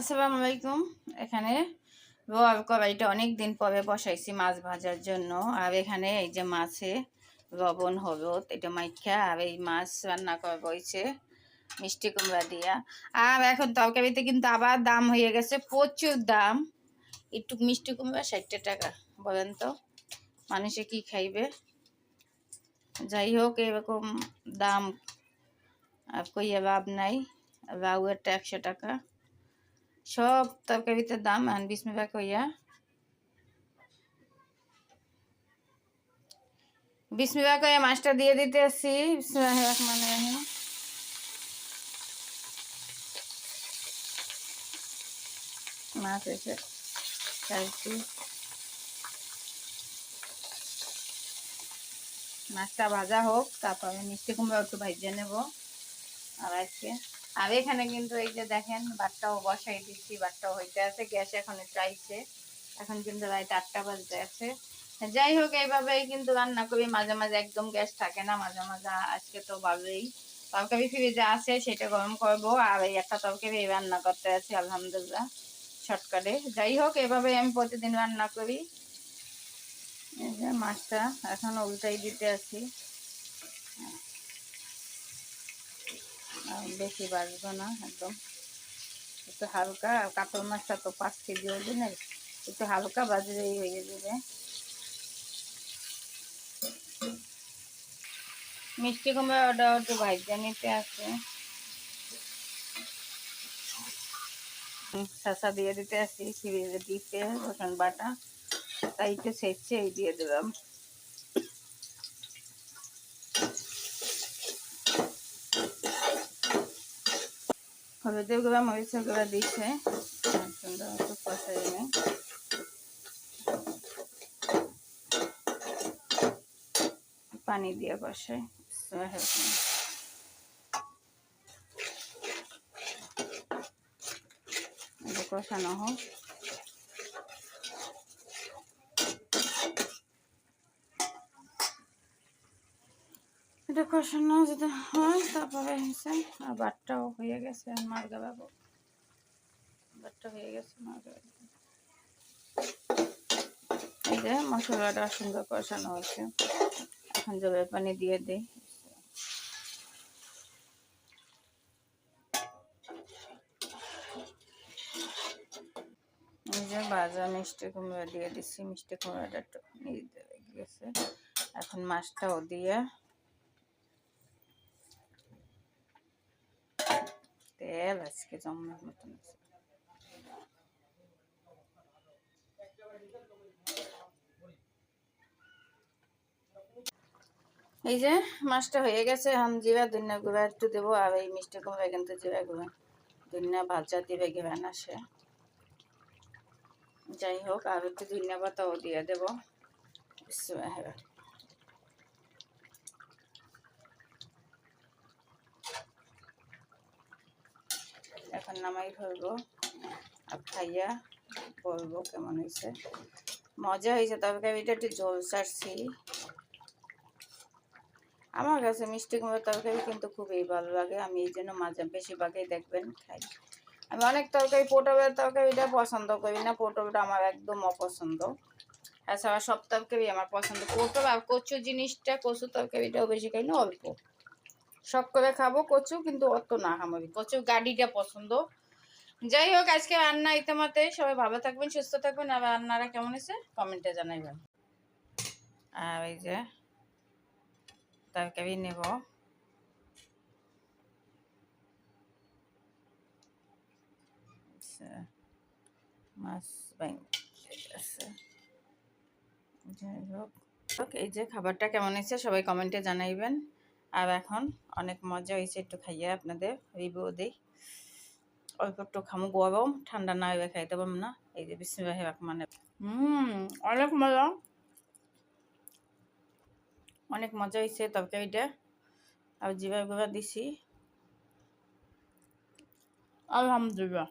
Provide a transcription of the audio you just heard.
আসসালামু আলাইকুম। এখানে রোয়াল কড়াইটা অনেক দিন পরে বসাইছি মাছ ভাজার জন্য। আর এখানে এই যে মাছে লবণ হলুদ এটা মাইখা আর এই মাছ রান্না করা হয়েছে মিষ্টি কুমড়া দিয়া। আর এখন তরকারিতে কিন্তু আবার দাম হয়ে গেছে, প্রচুর দাম। একটু মিষ্টি কুমড়া 60 টাকা, বলেন তো মানুষে কি খাইবে? যাই হোক, এরকম দাম আর কইয়া লাভ নাই। লাউ একটা 100 টাকা, সব তরকারিতে দাম। আর বিসমিল্লাহ কইয়া মাছটা দিয়ে দিতে আসি। বিসমিল্লাহির রহমানির রহিম। মাছ এসে চাইছি, মাছটা ভাজা হোক, তারপরে মিষ্টি কুমড়া একটু ভাজিয়ে নেব। আর এখানে কিন্তু এই যে দেখেন ভাতটাও বসাই দিচ্ছি, ভাতটাও হইতে আছে, গ্যাস এখন চাইছে। এখন কিন্তু রাত 8টা বাজতে আছে। যাই হোক, এইভাবেই কিন্তু রান্না করি, মাঝে মাঝে একদম গ্যাস থাকে না, মাঝে মাঝে। আজকে তো ভালোই তরকারি ফ্রিজে আছে, সেটা গরম করবো। আর এই একটা তরকারি রান্না করতে আছি আলহামদুলিল্লাহ শর্টকাটে। যাই হোক, এভাবেই আমি প্রতিদিন রান্না করি। এই যে মাছটা এখন উল্টাই দিতে আছি, বেশি বাজবো না, একদম একটু হালকা। আর কাতল মাছটা তো 5 কেজি ওজনের, একটু হালকা বাজলেই হয়ে যাবে। মিষ্টি কুমড়া ওটা একটু ভাজা নিতে আছে, শসা দিয়ে দিতে আসি, ফ্রিজে দিতে রসুন বাটা, তাই একটু সেচছে এই দিয়ে দিলাম। হলুদের গুঁড়া মরিচের গুঁড়া দিচ্ছে, সুন্দর একটু কষাই নেই। পানি দিয়ে কষাই, কষানো হোক। এটা কষানো যদি হয় তারপরে হয়েছে। আর ভাতটাও হয়ে গেছে, মার্গা বাবু ভাতটা হয়ে গেছে মার্গা। এই যে মশলাটা সুন্দর কষানো হয়েছে, এখন জলের পানি দিয়ে দিই। এই যে ভাজা মিষ্টি কুমড়া দিয়ে দিচ্ছি, মিষ্টি কুমড়াটা একটু নিয়ে গেছে। এখন মাছটাও দিয়ে তেল আজকে জমার মতন আছে। এই যে মাছটা হয়ে গেছে, এখন জিরা ধনিয়া গুঁড়া একটু দেবো। আর এই মিষ্টি কুমড়া কিন্তু জিরা গুঁড়া ধনিয়া ভাজা দিবে ঘেরান আসে। যাই হোক, আর একটু ধনিয়া পাতাও দিয়ে দেবো। এখন নামাই ফেলবো, আর খাইয়া বলবো কেমন হয়েছে। মজা হয়েছে, তরকারিটা একটু ঝোল ছাড়ছি। আমার কাছে মিষ্টি কুমড়ার তরকারি কিন্তু খুবই ভালো লাগে, আমি এই জন্য মাঝে বেশিরভাগই দেখবেন খাই। আমি অনেক তরকারি, পটলের তরকারিটা পছন্দ করি না, পটলটা আমার একদম অপছন্দ। এছাড়া সব তরকারি আমার পছন্দ। পটল আর কচু জিনিসটা, কচু তরকারিটাও বেশি খাই না, অল্প শখ করে খাবো কচু, কিন্তু অত না হামারি কচু গাড়িটা পছন্দ। যাই হোক, আজকে রান্না ইতিমধ্যে সবাই ভালো থাকবেন, সুস্থ থাকবেন। আর রান্নারা কেমন হয়েছে কমেন্টে জানাইবেন। আর এই যে তরকারি নেব, মাছ আছে। যাই হোক, এই যে খাবারটা কেমন হয়েছে সবাই কমেন্টে জানাইবেন। আর এখন অনেক মজা হয়েছে, একটু খাইয়ে আপনাদের রিভিউ দিই। অল্প একটু খামু, গরম, ঠান্ডা না হয়ে খাইতে পারবো না। এই যে বিসমিল্লাহির রহমানির অনেক মজা, অনেক মজা হয়েছে তরকারিটা। আর জিরা গুঁড়া দিছি, আলহামদুলিল্লাহ।